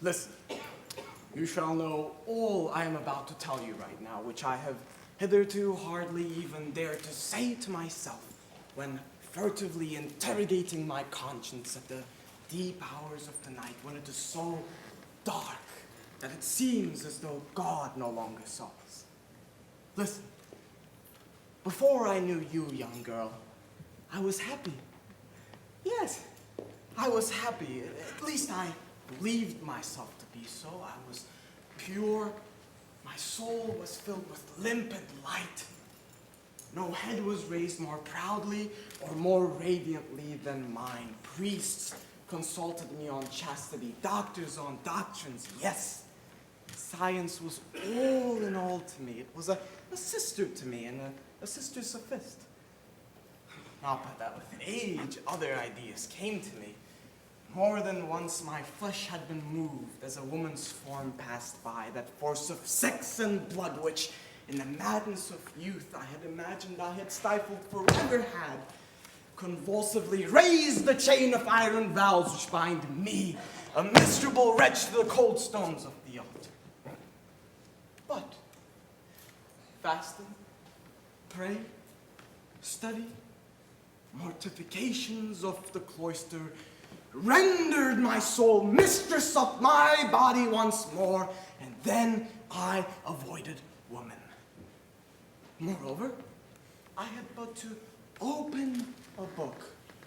Listen, you shall know all I am about to tell you right now, which I have hitherto hardly even dared to say to myself when furtively interrogating my conscience at the deep hours of the night when it is so dark that it seems as though God no longer saw us. Listen, before I knew you, young girl, I was happy. Yes, I was happy. At least I believed myself to be so. I was pure. My soul was filled with limpid light. No head was raised more proudly or more radiantly than mine. Priests consulted me on chastity, doctors on doctrines. Yes, science was all in all to me. It was a sister to me, and a sister sophist. Not but that with age, other ideas came to me. More than once my flesh had been moved as a woman's form passed by, that force of sex and blood which, in the madness of youth, I had imagined I had stifled forever had, convulsively raised the chain of iron vows which bind me, a miserable wretch, to the cold stones of the altar. But fasting, pray, study, mortifications of the cloister rendered my soul mistress of my body once more, and then I avoided woman. Moreover, I had but to open a book,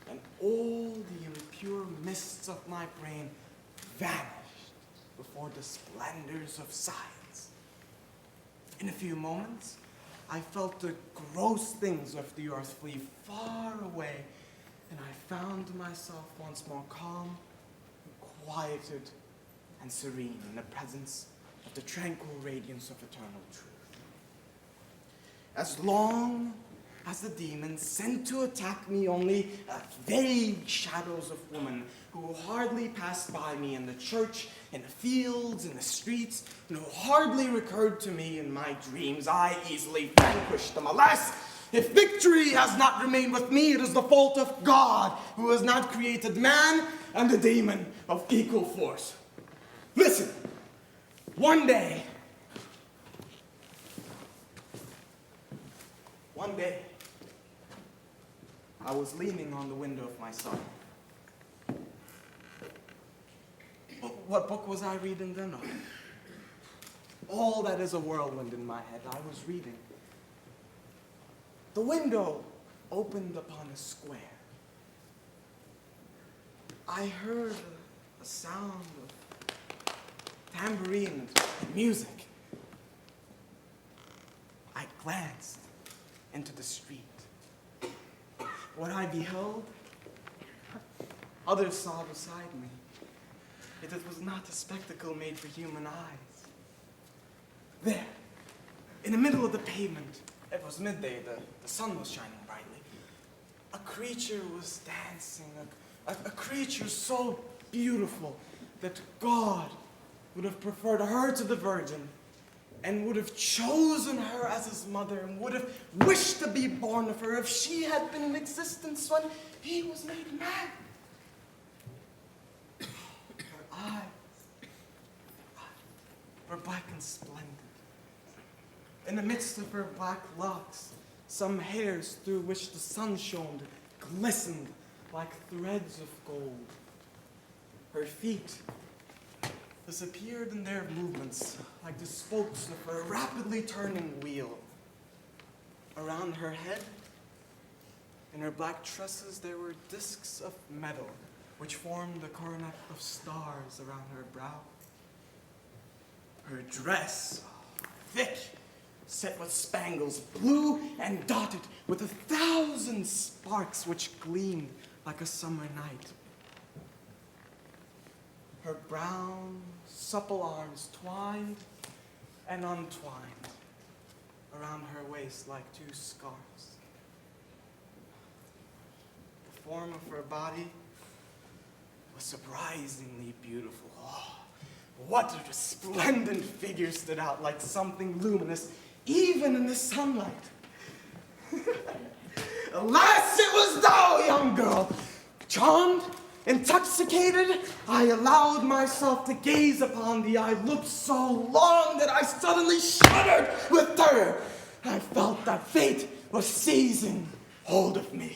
and all the impure mists of my brain vanished before the splendors of science. In a few moments, I felt the gross things of the earth flee far away, and I found myself once more calm, quieted, and serene in the presence of the tranquil radiance of eternal truth. As long as the demons sent to attack me only vague shadows of women who hardly passed by me in the church, in the fields, in the streets, and who hardly recurred to me in my dreams, I easily vanquished them. Alas, if victory has not remained with me, it is the fault of God, who has not created man and the demon of equal force. Listen, one day, I was leaning on the window of my cell. What book was I reading then? All that is a whirlwind in my head. I was reading. The window opened upon a square. I heard a sound of tambourine and music. I glanced into the street. What I beheld, others saw beside me. Yet it was not a spectacle made for human eyes. There, in the middle of the pavement, it was midday, the sun was shining brightly. A creature was dancing, a creature so beautiful that God would have preferred her to the Virgin and would have chosen her as his mother and would have wished to be born of her if she had been in existence when he was made man. Her eyes were black and splendid. In the midst of her black locks, some hairs through which the sun shone glistened like threads of gold. Her feet disappeared in their movements like the spokes of a rapidly turning wheel. Around her head, in her black tresses, there were discs of metal which formed a coronet of stars around her brow. Her dress, thick, set with spangles, blue and dotted with 1,000 sparks which gleamed like a summer night. Her brown, supple arms twined and untwined around her waist like two scarves. The form of her body was surprisingly beautiful. Oh, what a resplendent figure stood out like something luminous, even in the sunlight. Alas, it was thou, young girl, charmed Intoxicated, I allowed myself to gaze upon the eye looked so long that I suddenly shuddered with terror. I felt that fate was seizing hold of me.